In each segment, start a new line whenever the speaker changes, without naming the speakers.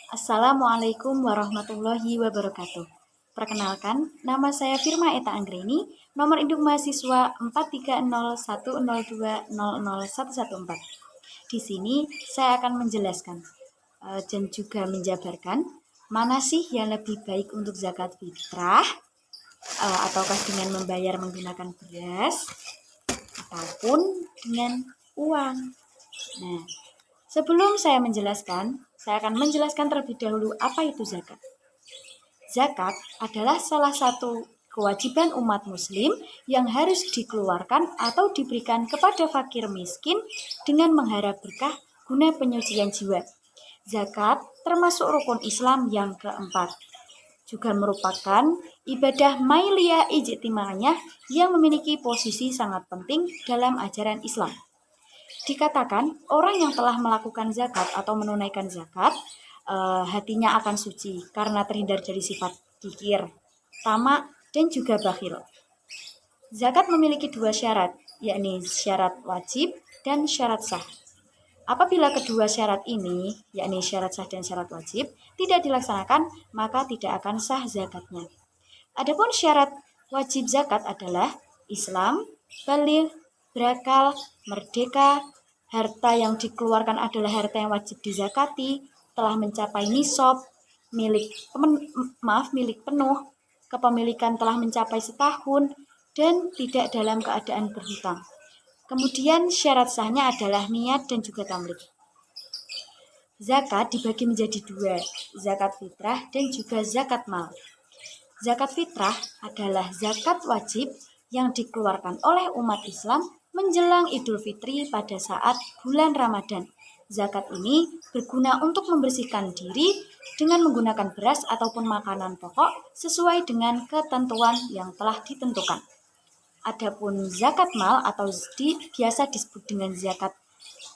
Assalamualaikum warahmatullahi wabarakatuh. Perkenalkan, nama saya Firma Eta Anggreni, nomor induk mahasiswa 43010200114. Di sini saya akan menjelaskan dan juga menjabarkan mana sih yang lebih baik untuk zakat fitrah, ataukah dengan membayar menggunakan beras ataupun dengan uang. Nah, sebelum saya menjelaskan, saya akan menjelaskan terlebih dahulu apa itu zakat. Zakat adalah salah satu kewajiban umat muslim yang harus dikeluarkan atau diberikan kepada fakir miskin dengan mengharap berkah guna penyucian jiwa. Zakat termasuk rukun Islam yang keempat. Juga merupakan ibadah mailiyah ijtimaiyah yang memiliki posisi sangat penting dalam ajaran Islam. Dikatakan orang yang telah melakukan zakat atau menunaikan zakat, hatinya akan suci karena terhindar dari sifat kikir, tamak, dan juga bakhil. Zakat memiliki dua syarat, yakni syarat wajib dan syarat sah. Apabila kedua syarat ini, yakni syarat sah dan syarat wajib, tidak dilaksanakan, maka tidak akan sah zakatnya. Adapun syarat wajib zakat adalah Islam, baligh, berakal, merdeka, harta yang dikeluarkan adalah harta yang wajib dizakati, telah mencapai nisab, milik penuh, kepemilikan telah mencapai setahun, dan tidak dalam keadaan berhutang. Kemudian syarat sahnya adalah niat dan juga tamlik. Zakat dibagi menjadi dua, zakat fitrah dan juga zakat mal. Zakat fitrah adalah zakat wajib yang dikeluarkan oleh umat Islam menjelang Idul Fitri pada saat bulan Ramadan. Zakat ini berguna untuk membersihkan diri dengan menggunakan beras ataupun makanan pokok sesuai dengan ketentuan yang telah ditentukan. Adapun zakat mal atau biasa disebut dengan zakat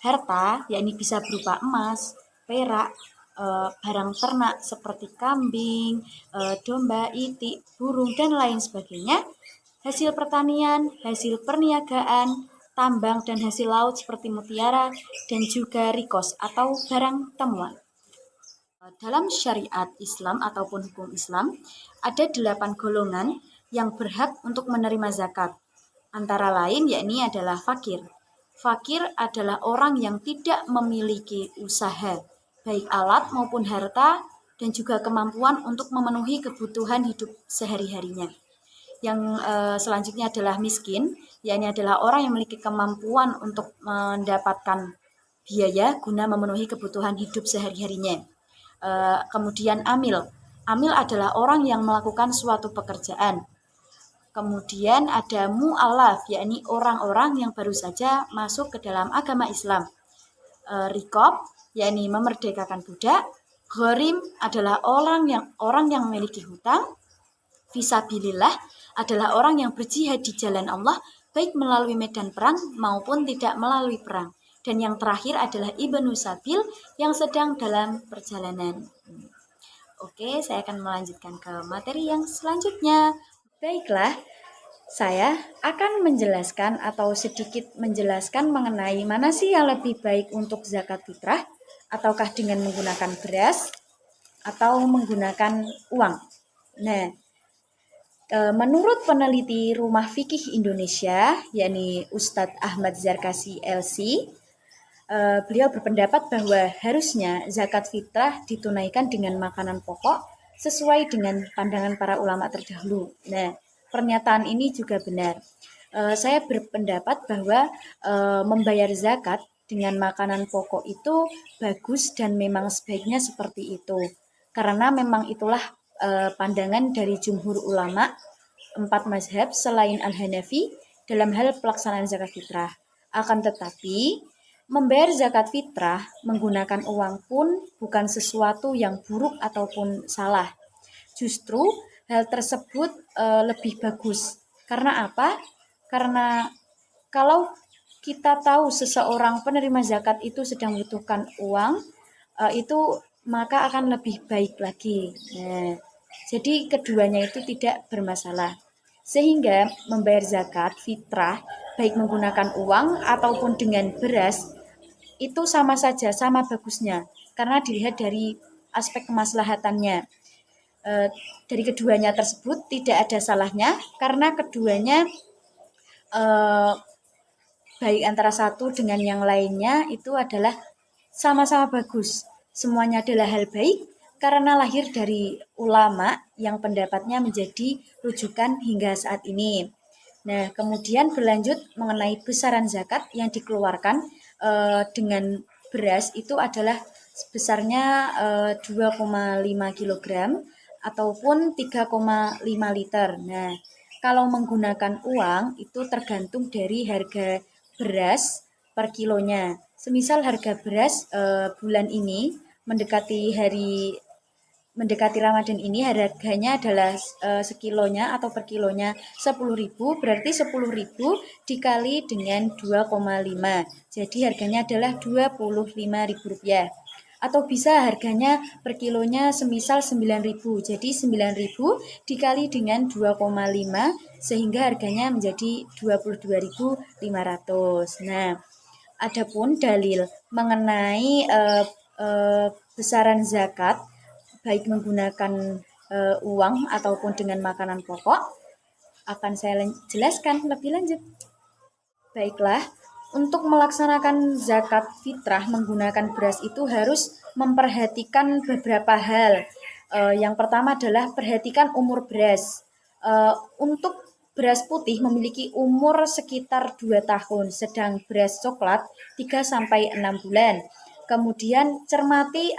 harta, yakni bisa berupa emas, perak, barang ternak seperti kambing, domba, itik, burung, dan lain sebagainya, hasil pertanian, hasil perniagaan, tambang, dan hasil laut seperti mutiara, dan juga rikos atau barang temuan. Dalam syariat Islam ataupun hukum Islam, ada 8 golongan yang berhak untuk menerima zakat. Antara lain yakni adalah fakir. Fakir adalah orang yang tidak memiliki usaha, baik alat maupun harta, dan juga kemampuan untuk memenuhi kebutuhan hidup sehari-harinya. Yang selanjutnya adalah miskin, yakni adalah orang yang memiliki kemampuan untuk mendapatkan biaya guna memenuhi kebutuhan hidup sehari-harinya. Kemudian amil. Amil adalah orang yang melakukan suatu pekerjaan. Kemudian ada mu'alaf, yakni orang-orang yang baru saja masuk ke dalam agama Islam. Rikob, yakni memerdekakan budak. Gharim adalah orang yang memiliki hutang. Fisabilillah adalah orang yang berjihad di jalan Allah, baik melalui medan perang maupun tidak melalui perang. Dan yang terakhir adalah ibnu sabil yang sedang dalam perjalanan. Oke, saya akan melanjutkan ke materi yang selanjutnya. Baiklah, saya akan menjelaskan atau sedikit menjelaskan mengenai mana sih yang lebih baik untuk zakat fitrah, ataukah dengan menggunakan beras atau menggunakan uang. Nah, menurut peneliti Rumah Fikih Indonesia, yakni Ustadz Ahmad Zarkasi LC, beliau berpendapat bahwa harusnya zakat fitrah ditunaikan dengan makanan pokok sesuai dengan pandangan para ulama terdahulu. Nah, pernyataan ini juga benar. Saya berpendapat bahwa membayar zakat dengan makanan pokok itu bagus dan memang sebaiknya seperti itu. Karena memang itulah pandangan dari jumhur ulama 4 mazhab selain Al-Hanafi dalam hal pelaksanaan zakat fitrah. Akan tetapi, membayar zakat fitrah menggunakan uang pun bukan sesuatu yang buruk ataupun salah. Justru hal tersebut lebih bagus. Karena apa? Karena kalau kita tahu seseorang penerima zakat itu sedang membutuhkan uang, itu maka akan lebih baik lagi. Nah, jadi keduanya itu tidak bermasalah. Sehingga membayar zakat fitrah baik menggunakan uang ataupun dengan beras itu sama saja, sama bagusnya. Karena dilihat dari aspek kemaslahatannya. Dari keduanya tersebut tidak ada salahnya karena keduanya baik antara satu dengan yang lainnya itu adalah sama-sama bagus. Semuanya adalah hal baik karena lahir dari ulama yang pendapatnya menjadi rujukan hingga saat ini. Nah, kemudian berlanjut mengenai besaran zakat yang dikeluarkan dengan beras itu adalah besarnya 2,5 kg ataupun 3,5 liter. Nah, kalau menggunakan uang itu tergantung dari harga beras per kilonya. Semisal harga beras bulan ini mendekati Ramadan ini harganya adalah sekilonya atau per kilonya 10.000, berarti 10.000 dikali dengan 2,5. Jadi harganya adalah Rp25.000. Atau bisa harganya per kilonya semisal 9.000. Jadi 9.000 dikali dengan 2,5 sehingga harganya menjadi 22.500. Nah, adapun dalil mengenai besaran zakat baik menggunakan uang ataupun dengan makanan pokok akan saya jelaskan lebih lanjut. Baiklah, untuk melaksanakan zakat fitrah menggunakan beras itu harus memperhatikan beberapa hal. Yang pertama adalah perhatikan umur beras. Untuk beras putih memiliki umur sekitar 2 tahun, sedang beras coklat 3-6 bulan. Kemudian cermati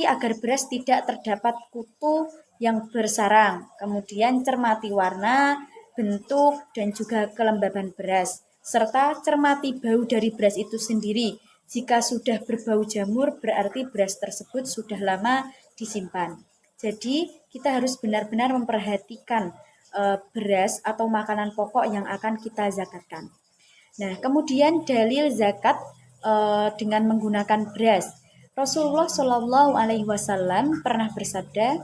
agar beras tidak terdapat kutu yang bersarang. Kemudian cermati warna, bentuk, dan juga kelembaban beras. Serta cermati bau dari beras itu sendiri. Jika sudah berbau jamur, berarti beras tersebut sudah lama disimpan. Jadi, kita harus benar-benar memperhatikan beras atau makanan pokok yang akan kita zakatkan. Nah, kemudian dalil zakat dengan menggunakan beras. Rasulullah Shallallahu Alaihi Wasallam pernah bersabda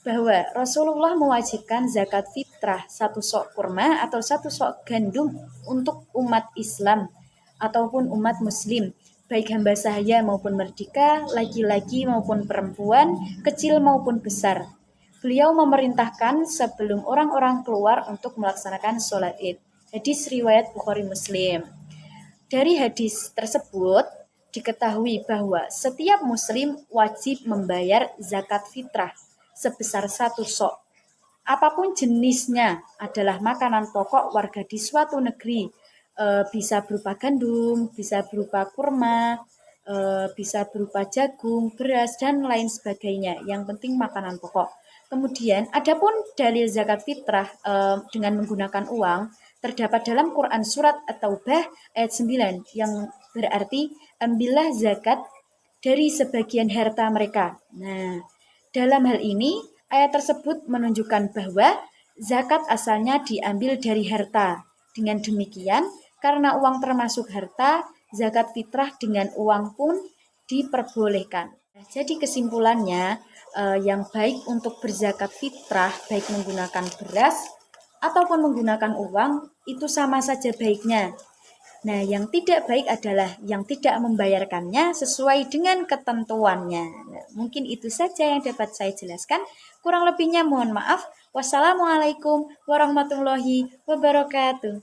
bahwa Rasulullah mewajibkan zakat fitrah 1 sok kurma atau 1 sok gandum untuk umat Islam ataupun umat Muslim, baik hamba sahaya maupun merdeka, laki-laki maupun perempuan, kecil maupun besar. Beliau memerintahkan sebelum orang-orang keluar untuk melaksanakan sholat id. Hadis riwayat Bukhari Muslim. Dari hadis tersebut diketahui bahwa setiap muslim wajib membayar zakat fitrah sebesar 1 sok. Apapun jenisnya adalah makanan pokok warga di suatu negeri. Bisa berupa gandum, bisa berupa kurma, bisa berupa jagung, beras, dan lain sebagainya. Yang penting makanan pokok. Kemudian, adapun dalil zakat fitrah dengan menggunakan uang terdapat dalam Quran Surat At-Taubah ayat 9 yang berarti ambillah zakat dari sebagian harta mereka. Nah, dalam hal ini ayat tersebut menunjukkan bahwa zakat asalnya diambil dari harta. Dengan demikian, karena uang termasuk harta, zakat fitrah dengan uang pun diperbolehkan. Jadi kesimpulannya, yang baik untuk berzakat fitrah baik menggunakan beras ataupun menggunakan uang itu sama saja baiknya. Nah, yang tidak baik adalah yang tidak membayarkannya sesuai dengan ketentuannya. Nah, mungkin itu saja yang dapat saya jelaskan. Kurang lebihnya mohon maaf. Wassalamualaikum warahmatullahi wabarakatuh.